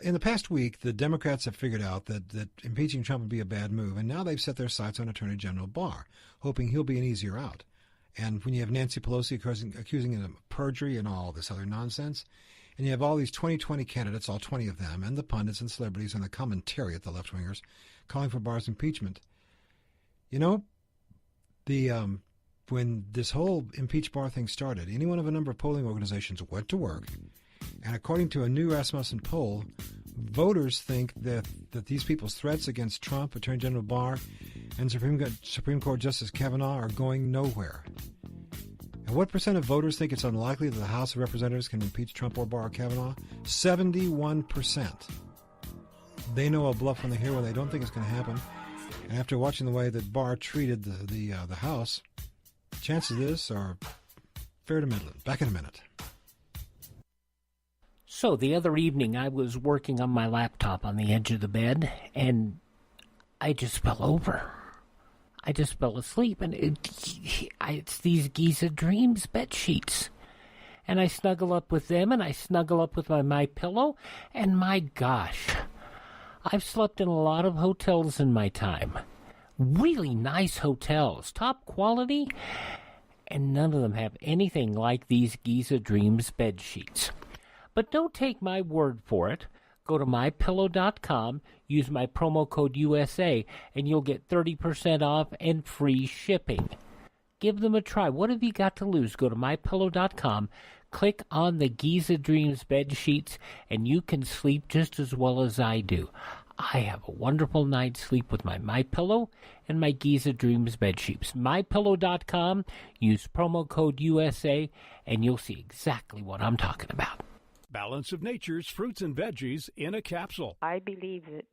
in the past week, the Democrats have figured out that impeaching Trump would be a bad move, and now they've set their sights on Attorney General Barr, hoping he'll be an easier out. And when you have Nancy Pelosi accusing him of perjury and all this other nonsense, and you have all these 2020 candidates, all 20 of them, and the pundits and celebrities and the commentariat, the left-wingers, calling for Barr's impeachment, when this whole impeach Barr thing started, any one of a number of polling organizations went to work, and according to a new Rasmussen poll, voters think that these people's threats against Trump, Attorney General Barr, and Supreme Court Justice Kavanaugh are going nowhere. And what percent of voters think it's unlikely that the House of Representatives can impeach Trump or Barr or Kavanaugh? 71%. They know a bluff when they hear one. They don't think it's going to happen. And after watching the way that Barr treated the House, chances of this are fair to middling. Back in a minute. So the other evening, I was working on my laptop on the edge of the bed, and I just fell over. I just fell asleep, and it's these Giza Dreams bed sheets. And I snuggle up with them, and I snuggle up with my pillow, and my gosh, I've slept in a lot of hotels in my time. Really nice hotels, top quality, and none of them have anything like these Giza Dreams bed sheets. But don't take my word for it. Go to mypillow.com, use my promo code USA, and you'll get 30% off and free shipping. Give them a try. What have you got to lose? Go to mypillow.com, click on the Giza Dreams bed sheets, and you can sleep just as well as I do. I have a wonderful night's sleep with my MyPillow and my Giza Dreams bed sheets. MyPillow.com, use promo code USA, and you'll see exactly what I'm talking about. Balance of Nature's fruits and veggies in a capsule. I believe that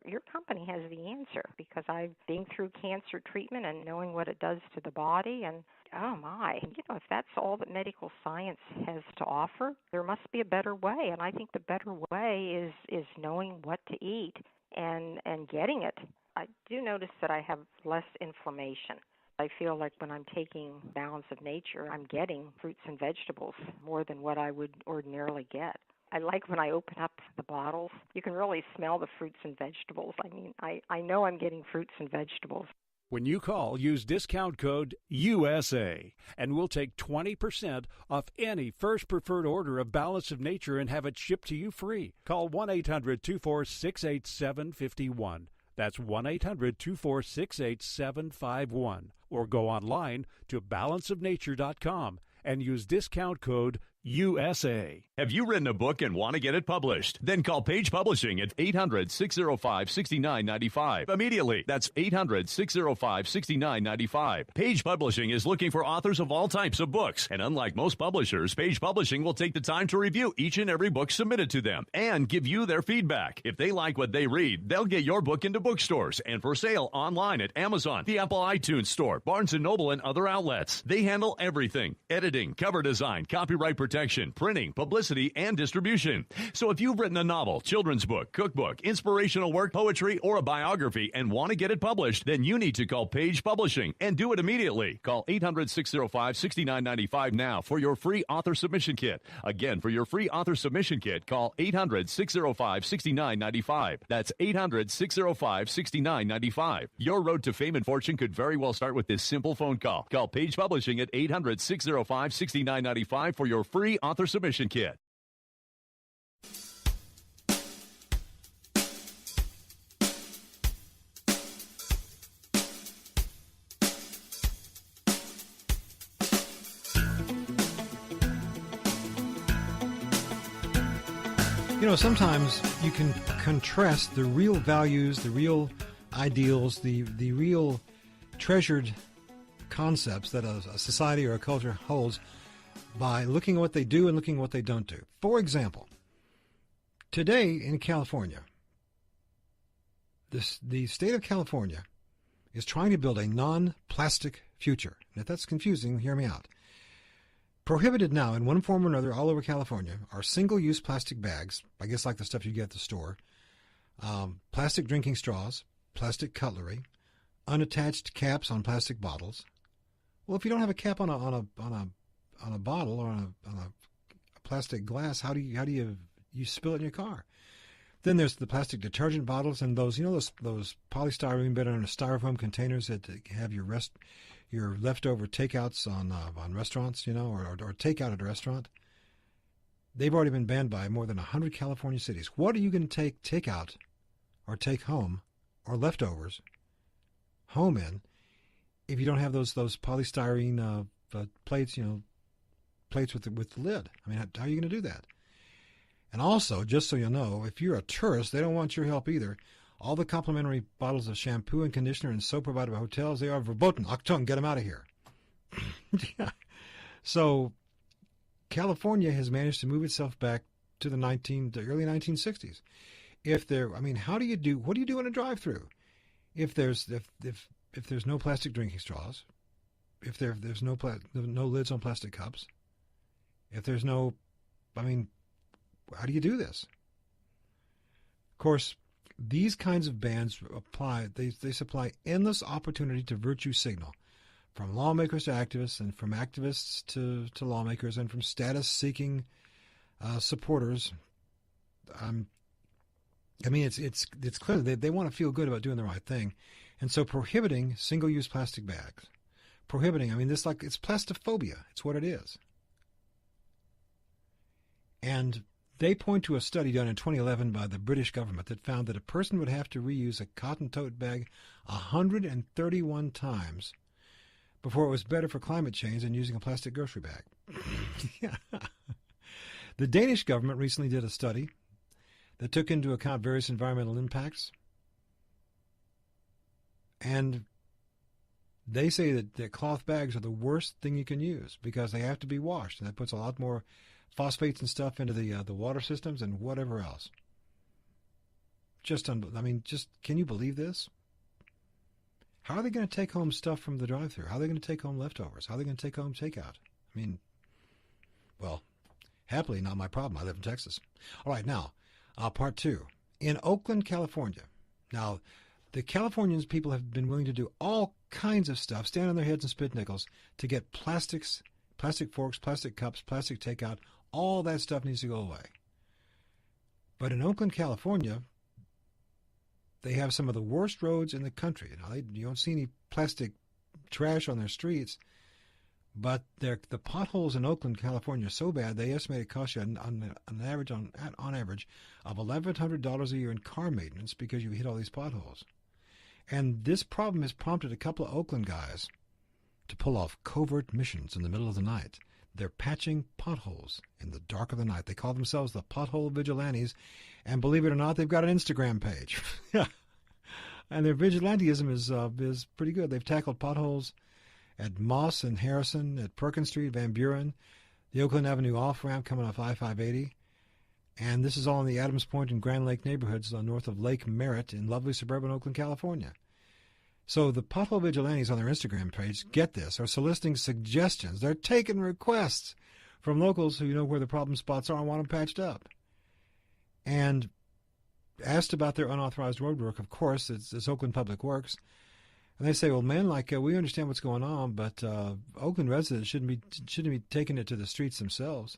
your company has the answer because I've been through cancer treatment and knowing what it does to the body, and oh my, if that's all that medical science has to offer, there must be a better way, and I think the better way is knowing what to eat and getting it. I do notice that I have less inflammation. I feel like when I'm taking Balance of Nature, I'm getting fruits and vegetables more than what I would ordinarily get. I like when I open up the bottles, you can really smell the fruits and vegetables. I mean, I know I'm getting fruits and vegetables. When you call, use discount code USA, and we'll take 20% off any first preferred order of Balance of Nature and have it shipped to you free. Call 1-800-246-8751. That's 1-800-246-8751. Or go online to balanceofnature.com and use discount code USA. Have you written a book and want to get it published? Then call Page Publishing at 800-605-6995 immediately. That's 800-605-6995. Page Publishing is looking for authors of all types of books. And unlike most publishers, Page Publishing will take the time to review each and every book submitted to them and give you their feedback. If they like what they read, they'll get your book into bookstores and for sale online at Amazon, the Apple iTunes Store, Barnes & Noble, and other outlets. They handle everything: editing, cover design, copyright protection, printing, publicity, and distribution. So if you've written a novel, children's book, cookbook, inspirational work, poetry, or a biography and want to get it published, then you need to call Page Publishing and do it immediately. Call 800-605-6995 now for your free author submission kit. Again, for your free author submission kit, call 800-605-6995. That's 800-605-6995. Your road to fame and fortune could very well start with this simple phone call. Call Page Publishing at 800-605-6995 for your free author submission kit. Sometimes you can contrast the real values, the real ideals, the real treasured concepts that a society or a culture holds by looking at what they do and looking at what they don't do. For example, today in California, the state of California is trying to build a non-plastic future. And if that's confusing, hear me out. Prohibited now in one form or another all over California are single-use plastic bags, I guess like the stuff you get at the store, plastic drinking straws, plastic cutlery, unattached caps on plastic bottles. Well, if you don't have a cap on a bottle or on a plastic glass, how do you you spill it in your car. Then there's the plastic detergent bottles and those polystyrene but in styrofoam containers that have your leftover takeouts on restaurants, or takeout at a restaurant. They've already been banned by more than 100 California cities. What are you going to take out or take home or leftovers home in if you don't have those polystyrene plates, plates with the lid? I mean, how are you going to do that? And also, just so you know, if you're a tourist, they don't want your help either. All the complimentary bottles of shampoo and conditioner and soap provided by hotels, they are verboten. Achtung, get them out of here. Yeah. So California has managed to move itself back to the early 1960s. What do you do in a drive-through? If there's no plastic drinking straws, if there's no lids on plastic cups, if there's how do you do this? Of course, these kinds of bans they supply endless opportunity to virtue signal, from lawmakers to activists, and from activists to lawmakers, and from status-seeking supporters. It's clear they want to feel good about doing the right thing, and so prohibiting single-use plastic bags, it's plastophobia. It's what it is. And they point to a study done in 2011 by the British government that found that a person would have to reuse a cotton tote bag 131 times before it was better for climate change than using a plastic grocery bag. Yeah. The Danish government recently did a study that took into account various environmental impacts, and they say that cloth bags are the worst thing you can use because they have to be washed, and that puts a lot more phosphates and stuff into the water systems and whatever else. Can you believe this? How are they going to take home stuff from the drive-thru? How are they going to take home leftovers? How are they going to take home takeout? Happily not my problem. I live in Texas. All right, now, part two. In Oakland, California. Now, the Californians people have been willing to do all kinds of stuff, stand on their heads and spit nickels, to get plastic forks, plastic cups, plastic takeout. All that stuff needs to go away. But in Oakland, California, they have some of the worst roads in the country. Now, you don't see any plastic trash on their streets, but the potholes in Oakland, California are so bad, they estimate it costs you on average of $1,100 a year in car maintenance because you hit all these potholes. And this problem has prompted a couple of Oakland guys to pull off covert missions in the middle of the night. They're patching potholes in the dark of the night. They call themselves the Pothole Vigilantes, and believe it or not, they've got an Instagram page. And their vigilantism is pretty good. They've tackled potholes at Moss and Harrison, at Perkins Street, Van Buren, the Oakland Avenue off-ramp coming off I-580. And this is all in the Adams Point and Grand Lake neighborhoods north of Lake Merritt in lovely suburban Oakland, California. So the Pothole Vigilantes on their Instagram page, get this, are soliciting suggestions. They're taking requests from locals who know where the problem spots are and want them patched up. And asked about their unauthorized road work, of course, it's Oakland Public Works. And they say, well, man, we understand what's going on, but Oakland residents shouldn't be taking it to the streets themselves.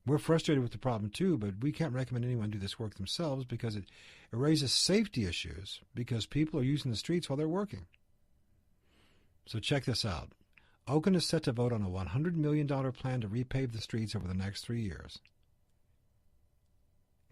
We're frustrated with the problem, too, but we can't recommend anyone do this work themselves because it raises safety issues because people are using the streets while they're working. So check this out. Oakland is set to vote on a $100 million plan to repave the streets over the next 3 years.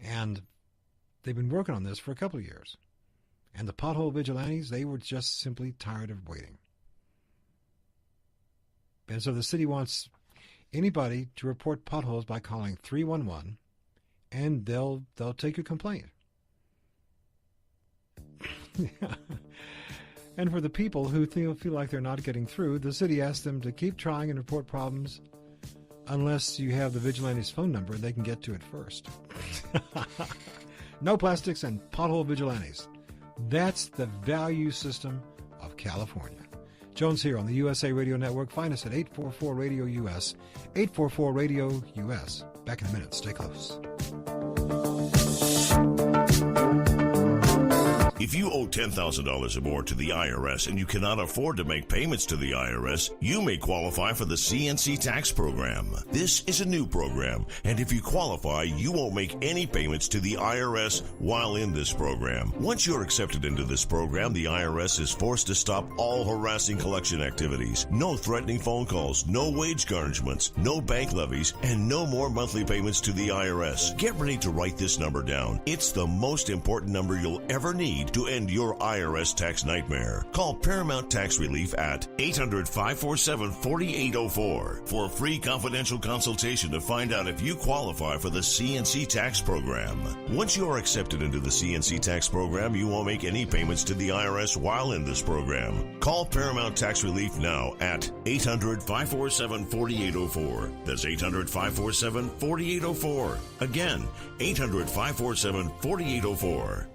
And they've been working on this for a couple of years. And the Pothole Vigilantes, they were just simply tired of waiting. And so the city wants anybody to report potholes by calling 311, and they'll take your complaint. And for the people who feel like they're not getting through, the city asks them to keep trying and report problems unless you have the vigilante's phone number and they can get to it first. No plastics and Pothole Vigilantes. That's the value system of California. Jones here on the USA Radio Network. Find us at 844-RADIO-US, 844-RADIO-US. Back in a minute. Stay close. If If you owe $10,000 or more to the IRS and you cannot afford to make payments to the IRS, you may qualify for the CNC tax program. This is a new program, and if you qualify, you won't make any payments to the IRS while in this program. Once you're accepted into this program, the IRS is forced to stop all harassing collection activities. No threatening phone calls, no wage garnishments, no bank levies, and no more monthly payments to the IRS. Get ready to write this number down. It's the most important number you'll ever need to end your IRS tax nightmare. Call Paramount Tax Relief at 800-547-4804 for a free confidential consultation to find out if you qualify for the CNC tax program. Once you are accepted into the CNC tax program, you won't make any payments to the IRS while in this program. Call Paramount Tax Relief now at 800-547-4804. That's 800-547-4804. Again, 800-547-4804.